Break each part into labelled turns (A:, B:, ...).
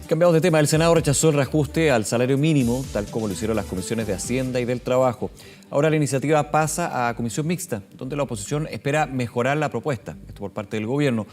A: Cambiamos de tema. El Senado rechazó el reajuste al salario mínimo, tal como lo hicieron las comisiones de Hacienda y del Trabajo. Ahora la iniciativa pasa a comisión mixta, donde la oposición espera mejorar la propuesta, esto por parte del gobierno.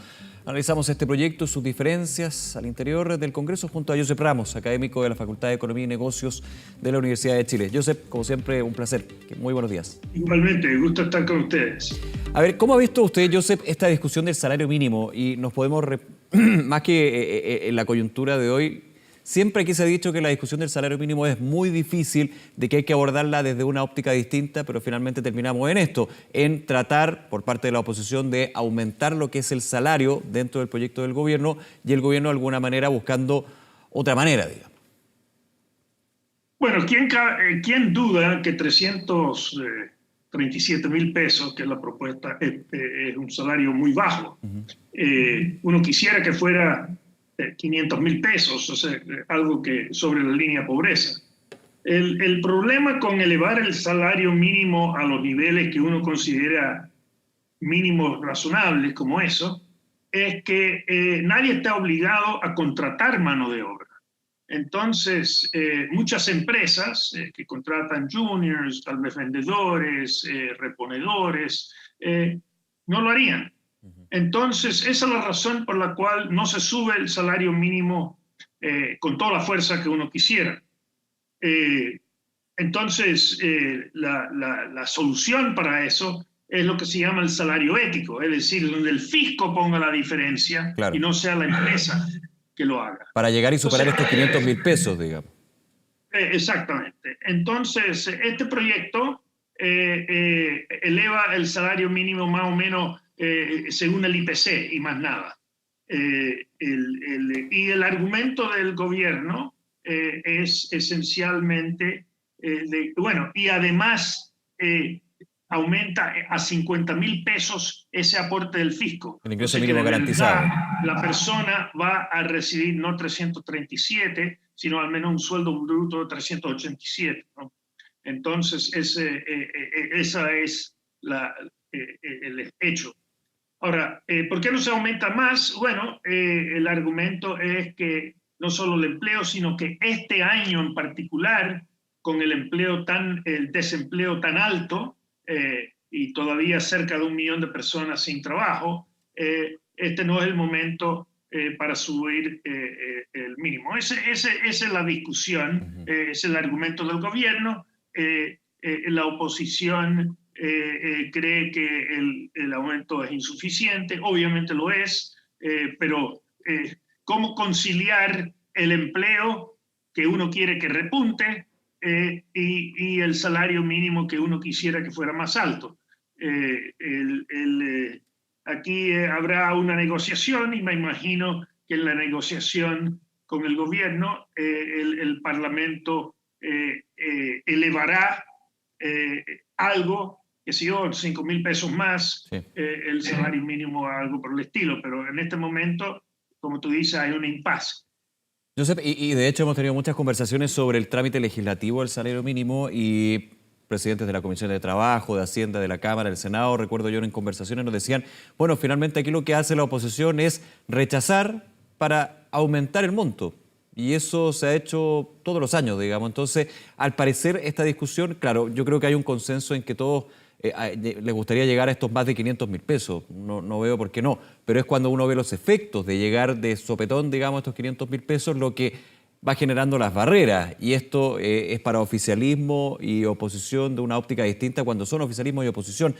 A: Analizamos este proyecto y sus diferencias al interior del Congreso junto a Josep Ramos, académico de la Facultad de Economía y Negocios de la Universidad de Chile. Josep, como siempre, un placer. Muy buenos días.
B: Igualmente, gusto estar con ustedes.
A: A ver, ¿cómo ha visto usted, Josep, esta discusión del salario mínimo? Y nos podemos, más que en la coyuntura de hoy, siempre aquí se ha dicho que la discusión del salario mínimo es muy difícil, de que hay que abordarla desde una óptica distinta, pero finalmente terminamos en esto, en tratar por parte de la oposición de aumentar lo que es el salario dentro del proyecto del gobierno y el gobierno de alguna manera buscando otra manera, digamos.
B: Bueno, ¿quién duda que 337.000 pesos, que es la propuesta, es un salario muy bajo? Uno quisiera que fuera 500.000 pesos, o sea, algo que sobre la línea de pobreza. El problema con elevar el salario mínimo a los niveles que uno considera mínimos razonables, como eso, es que nadie está obligado a contratar mano de obra. Entonces, muchas empresas que contratan juniors, tal vez vendedores, reponedores, no lo harían. Entonces, esa es la razón por la cual no se sube el salario mínimo con toda la fuerza que uno quisiera. Entonces, la solución para eso es lo que se llama el salario ético, es decir, donde el fisco ponga la diferencia, claro, y no sea la empresa que lo haga.
A: Para llegar y superar estos 500.000 pesos, digamos.
B: Exactamente. Entonces, este proyecto eleva el salario mínimo más o menos según el IPC y más nada. Y el argumento del gobierno es esencialmente, y además aumenta a 50.000 pesos ese aporte del fisco.
A: El ingreso mínimo garantizado.
B: La persona va a recibir no 337, sino al menos un sueldo bruto de 387, ¿no? Entonces, esa es el hecho. Ahora, ¿por qué no se aumenta más? Bueno, el argumento es que no solo el empleo, sino que este año en particular, con el desempleo tan alto, y todavía cerca de 1 millón de personas sin trabajo, este no es el momento para subir el mínimo. Esa es la discusión, es el argumento del gobierno. La oposición cree que el aumento es insuficiente, obviamente lo es, pero ¿cómo conciliar el empleo que uno quiere que repunte y el salario mínimo que uno quisiera que fuera más alto? Aquí habrá una negociación y me imagino que en la negociación con el gobierno el Parlamento elevará algo, que si yo, 5.000 pesos más, sí, el salario mínimo, algo por el estilo, pero en este momento, como tú dices, hay un impasse.
A: Josep, y de hecho hemos tenido muchas conversaciones sobre el trámite legislativo del salario mínimo y presidentes de la Comisión de Trabajo, de Hacienda, de la Cámara, del Senado, recuerdo yo en conversaciones nos decían, bueno, finalmente aquí lo que hace la oposición es rechazar para aumentar el monto. Y eso se ha hecho todos los años, digamos. Entonces, al parecer, esta discusión, claro, yo creo que hay un consenso en que todos les gustaría llegar a estos más de 500.000 pesos. No veo por qué no. Pero es cuando uno ve los efectos de llegar de sopetón, digamos, a estos 500.000 pesos, lo que va generando las barreras. Y esto es para oficialismo y oposición de una óptica distinta cuando son oficialismo y oposición.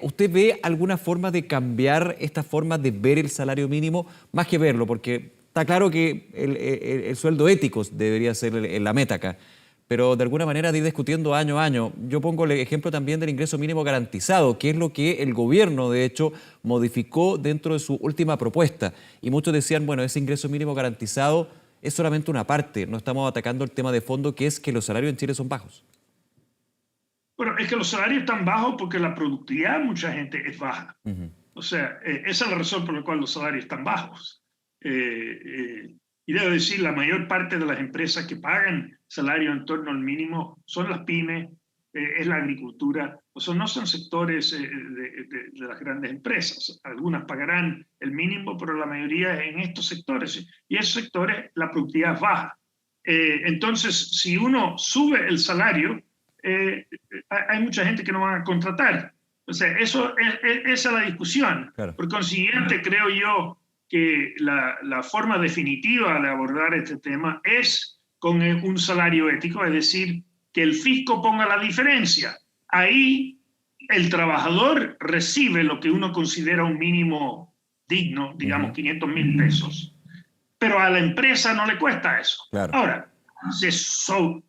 A: ¿Usted ve alguna forma de cambiar esta forma de ver el salario mínimo? Más que verlo, porque está claro que el sueldo ético debería ser la meta acá, pero de alguna manera de ir discutiendo año a año. Yo pongo el ejemplo también del ingreso mínimo garantizado, que es lo que el gobierno, de hecho, modificó dentro de su última propuesta. Y muchos decían, bueno, ese ingreso mínimo garantizado es solamente una parte, no estamos atacando el tema de fondo, que es que los salarios en Chile son bajos.
B: Bueno, es que los salarios están bajos porque la productividad de mucha gente es baja. O sea, esa es la razón por la cual los salarios están bajos. Y debo decir, la mayor parte de las empresas que pagan salario en torno al mínimo son las pymes, es la agricultura, o sea, no son sectores de las grandes empresas. Algunas pagarán el mínimo, pero la mayoría en estos sectores. Y esos sectores la productividad es baja. Entonces, si uno sube el salario, hay mucha gente que no van a contratar. O sea, esa es la discusión.
A: Claro.
B: Por consiguiente, creo yo que la forma definitiva de abordar este tema es con un salario ético, es decir, que el fisco ponga la diferencia. Ahí el trabajador recibe lo que uno considera un mínimo digno, digamos 500.000 pesos, pero a la empresa no le cuesta eso.
A: Claro.
B: Ahora,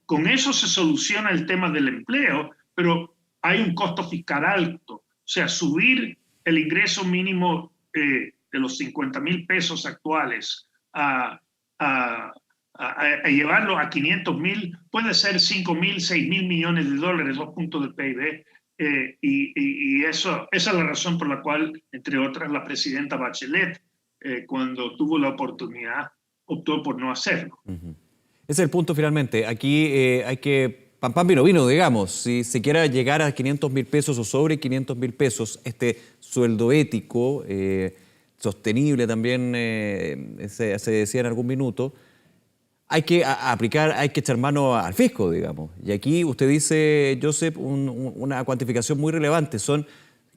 B: con eso se soluciona el tema del empleo, pero hay un costo fiscal alto. O sea, subir el ingreso mínimo de los 50.000 pesos actuales a llevarlo a 500.000 puede ser 5.000, 6.000 millones de dólares, 2 puntos del PIB. Y esa es la razón por la cual, entre otras, la presidenta Bachelet, cuando tuvo la oportunidad, optó por no hacerlo.
A: Ese es el punto finalmente. Aquí hay que, pan pan vino vino, digamos, si se quiera llegar a 500.000 pesos o sobre 500.000 pesos, este sueldo ético, sostenible también, se decía en algún minuto, hay que aplicar, hay que echar mano al fisco, digamos. Y aquí usted dice, Joseph, una cuantificación muy relevante, son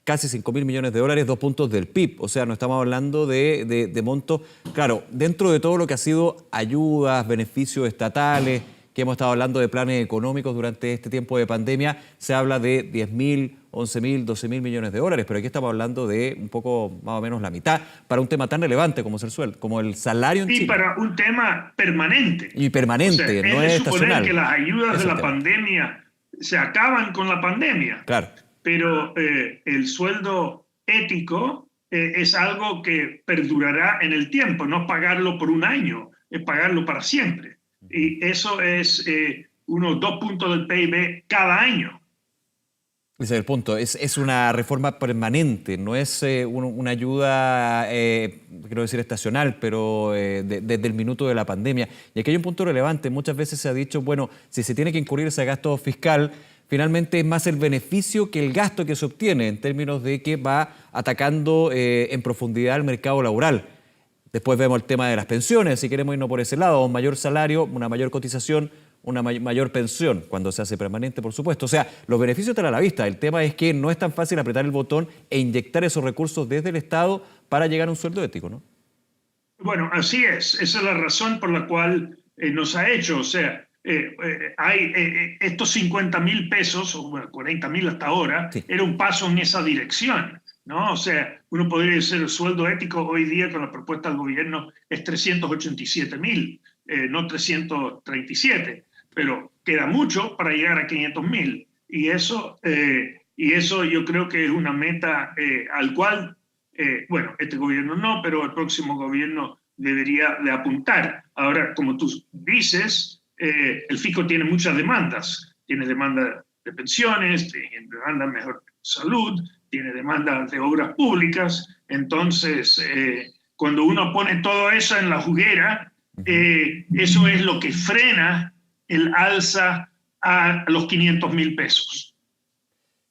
A: casi 5.000 millones de dólares, 2 puntos del PIB. O sea, no estamos hablando de montos. Claro, dentro de todo lo que ha sido ayudas, beneficios estatales, que hemos estado hablando de planes económicos durante este tiempo de pandemia, se habla de 10.000, 11.000, 12.000 millones de dólares, pero aquí estamos hablando de un poco más o menos la mitad para un tema tan relevante como es el sueldo, como el salario en Chile.
B: Y para un tema permanente.
A: Y permanente,
B: o sea,
A: no es estacional.
B: Que las ayudas de la pandemia se acaban con la pandemia.
A: Claro.
B: Pero el sueldo ético es algo que perdurará en el tiempo, no pagarlo por un año, es pagarlo para siempre. Y eso es unos 2 puntos del PIB cada año.
A: Ese es el punto, es una reforma permanente, no es una ayuda, quiero decir estacional, pero desde el minuto de la pandemia. Y aquí hay un punto relevante, muchas veces se ha dicho, bueno, si se tiene que incurrir ese gasto fiscal, finalmente es más el beneficio que el gasto que se obtiene en términos de que va atacando en profundidad el mercado laboral. Después vemos el tema de las pensiones, si queremos irnos por ese lado, un mayor salario, una mayor cotización, una mayor pensión, cuando se hace permanente, por supuesto. O sea, los beneficios están a la vista. El tema es que no es tan fácil apretar el botón e inyectar esos recursos desde el Estado para llegar a un sueldo ético, ¿no?
B: Bueno, así es. Esa es la razón por la cual nos ha hecho. O sea, hay estos 50.000 pesos, o bueno, 40.000 hasta ahora, sí, era un paso en esa dirección, ¿no? O sea, uno podría decir el sueldo ético hoy día con la propuesta del gobierno es 387.000, no 337, pero queda mucho para llegar a 500.000. Y eso yo creo que es una meta al cual, bueno, este gobierno no, pero el próximo gobierno debería de apuntar. Ahora, como tú dices, el fisco tiene muchas demandas. Tiene demanda de pensiones, tiene demanda de mejor salud, tiene demanda de obras públicas. Entonces, cuando uno pone todo eso en la juguera, eso es lo que frena el alza a los 500.000 pesos.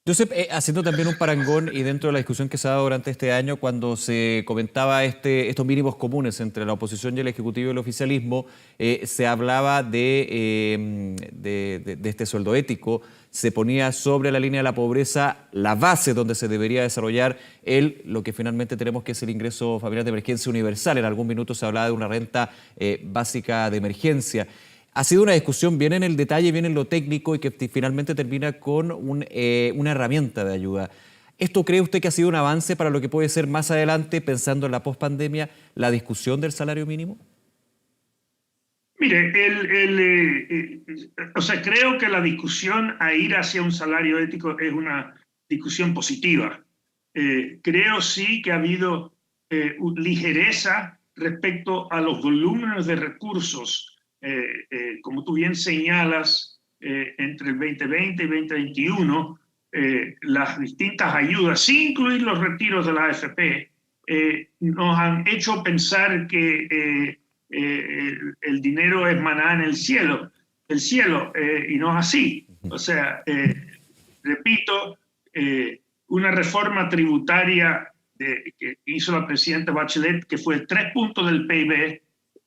A: Joseph, haciendo también un parangón y dentro de la discusión que se ha dado durante este año, cuando se comentaba estos mínimos comunes entre la oposición y el Ejecutivo y el oficialismo, se hablaba de este sueldo ético, se ponía sobre la línea de la pobreza la base donde se debería desarrollar lo que finalmente tenemos que es el ingreso familiar de emergencia universal. En algún minuto se hablaba de una renta básica de emergencia. Ha sido una discusión bien en el detalle, bien en lo técnico y que finalmente termina con una herramienta de ayuda. ¿Esto cree usted que ha sido un avance para lo que puede ser más adelante, pensando en la pospandemia, la discusión del salario mínimo?
B: Mire, o sea, creo que la discusión a ir hacia un salario ético es una discusión positiva. Creo sí que ha habido ligereza respecto a los volúmenes de recursos. Como tú bien señalas, entre el 2020 y 2021, las distintas ayudas, sin incluir los retiros de la AFP, nos han hecho pensar que el dinero es maná en el cielo, y no es así. O sea, repito, una reforma tributaria que hizo la presidenta Bachelet, que fue 3 puntos del PIB.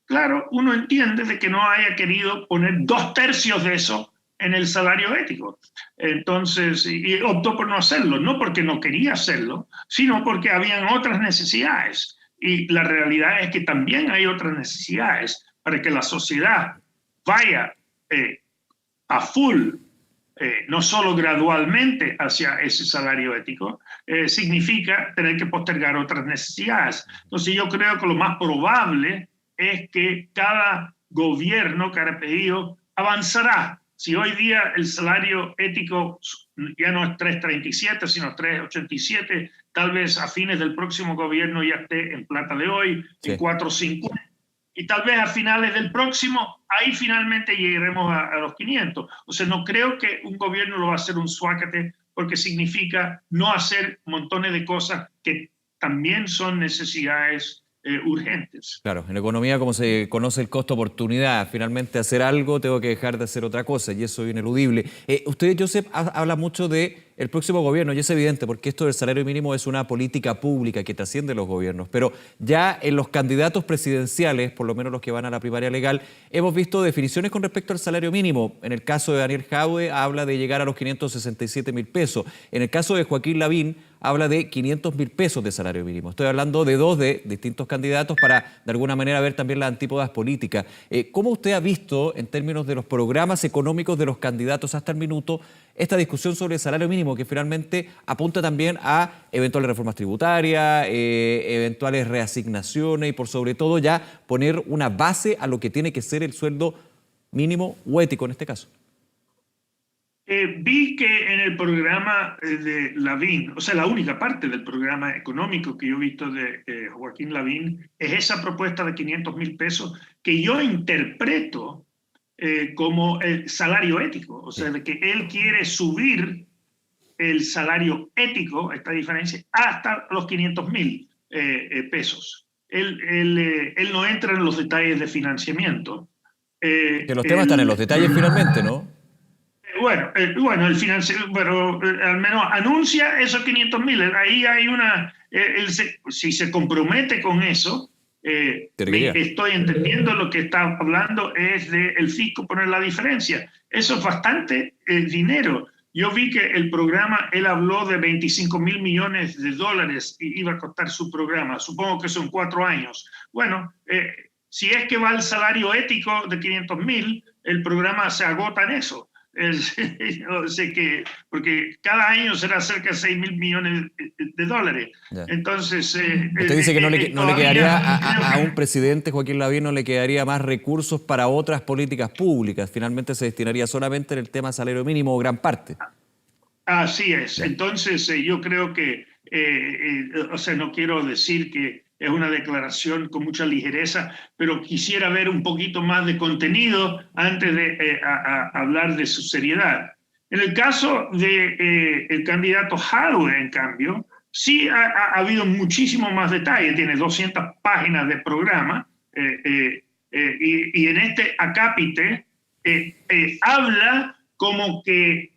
B: Claro, uno entiende de que no haya querido poner 2/3 de eso en el salario ético. Entonces, y optó por no hacerlo, no porque no quería hacerlo, sino porque habían otras necesidades. Y la realidad es que también hay otras necesidades para que la sociedad vaya a full, no solo gradualmente hacia ese salario ético, significa tener que postergar otras necesidades. Entonces yo creo que lo más probable es que cada gobierno, cada pedido avanzará. Si hoy día el salario ético ya no es 3.37, sino 3.87, tal vez a fines del próximo gobierno ya esté en plata de hoy,
A: Sí.
B: en 4.50. Y tal vez a finales del próximo, ahí finalmente llegaremos a los 500. O sea, no creo que un gobierno lo va a hacer un suácate, porque significa no hacer montones de cosas que también son necesidades urgentes.
A: Claro, en economía, como se conoce el costo-oportunidad, finalmente hacer algo, tengo que dejar de hacer otra cosa, y eso es ineludible. Usted, Joseph, habla mucho de el próximo gobierno, y es evidente, porque esto del salario mínimo es una política pública que trasciende los gobiernos, pero ya en los candidatos presidenciales, por lo menos los que van a la primaria legal, hemos visto definiciones con respecto al salario mínimo. En el caso de Daniel Jadwe habla de llegar a los 567.000 pesos. En el caso de Joaquín Lavín habla de 500.000 pesos de salario mínimo. Estoy hablando de dos de distintos candidatos para, de alguna manera, ver también las antípodas políticas. ¿Cómo usted ha visto, en términos de los programas económicos de los candidatos hasta el minuto, esta discusión sobre el salario mínimo, que finalmente apunta también a eventuales reformas tributarias, eventuales reasignaciones y, por sobre todo, ya poner una base a lo que tiene que ser el sueldo mínimo o ético en este caso?
B: Vi que en el programa de Lavín, o sea, la única parte del programa económico que yo he visto de Joaquín Lavín es esa propuesta de 500.000 pesos que yo interpreto como el salario ético, o sea, de que él quiere subir el salario ético, esta diferencia, hasta los 500.000 pesos. Él no entra en los detalles de financiamiento.
A: Que los temas están en los detalles finalmente, ¿no?
B: Bueno, el financiero, pero al menos anuncia esos 500.000. Ahí hay una, si se compromete con eso, estoy entendiendo lo que está hablando es del fisco poner la diferencia. Eso es bastante dinero. Yo vi que el programa, él habló de 25.000 millones de dólares y iba a costar su programa. Supongo que son 4 años. Bueno, si es que va el salario ético de 500.000, el programa se agota en eso. No sé qué, porque cada año será cerca de 6.000 millones de dólares. Ya. Entonces,
A: usted dice que no le quedaría a un presidente, Joaquín Lavín, no le quedaría más recursos para otras políticas públicas. Finalmente se destinaría solamente en el tema salario mínimo, o gran parte.
B: Así es. Entonces, yo creo que, o sea, no quiero decir que es una declaración con mucha ligereza, pero quisiera ver un poquito más de contenido antes de hablar de su seriedad. En el caso del candidato Jadwe, en cambio, sí ha habido muchísimo más detalle. Tiene 200 páginas de programa y en este acápite habla como que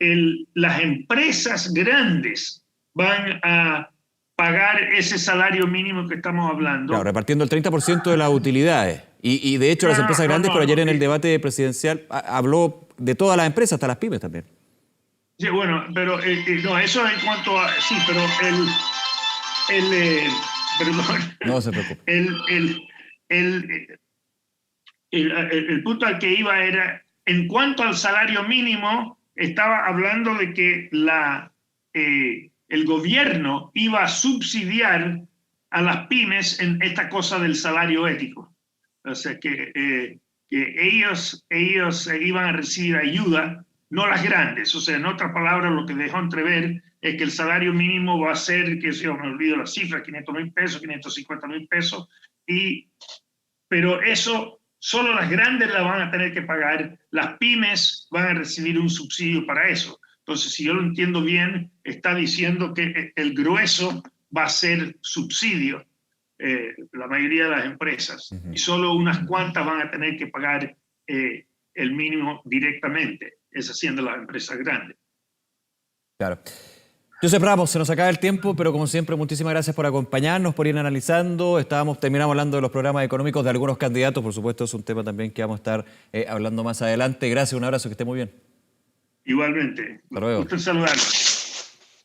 B: las empresas grandes van a pagar ese salario mínimo que estamos hablando.
A: Claro, repartiendo el 30% de las utilidades. Y de hecho las empresas grandes, pero ayer en el debate presidencial habló de todas las empresas, hasta las pymes también.
B: Sí, bueno, pero no, eso en cuanto a... Sí, pero perdón.
A: No se preocupe.
B: El punto al que iba era, en cuanto al salario mínimo, estaba hablando de que el gobierno iba a subsidiar a las pymes en esta cosa del salario ético. O sea, que ellos iban a recibir ayuda, no las grandes. O sea, en otras palabras, lo que dejó entrever es que el salario mínimo va a ser, que yo me olvido la cifra, 500.000 pesos, 550.000 pesos, pero eso solo las grandes la van a tener que pagar, las pymes van a recibir un subsidio para eso. Entonces, si yo lo entiendo bien, está diciendo que el grueso va a ser subsidio, la mayoría de las empresas, y solo unas cuantas van a tener que pagar el mínimo directamente, es haciendo las empresas grandes.
A: Claro. Josep Ramos, se nos acaba el tiempo, pero como siempre, muchísimas gracias por acompañarnos, por ir analizando. Terminamos hablando de los programas económicos de algunos candidatos, por supuesto, es un tema también que vamos a estar hablando más adelante. Gracias, un abrazo, que esté muy bien.
B: Igualmente.
A: Hasta luego.
B: Gusto en saludarlos.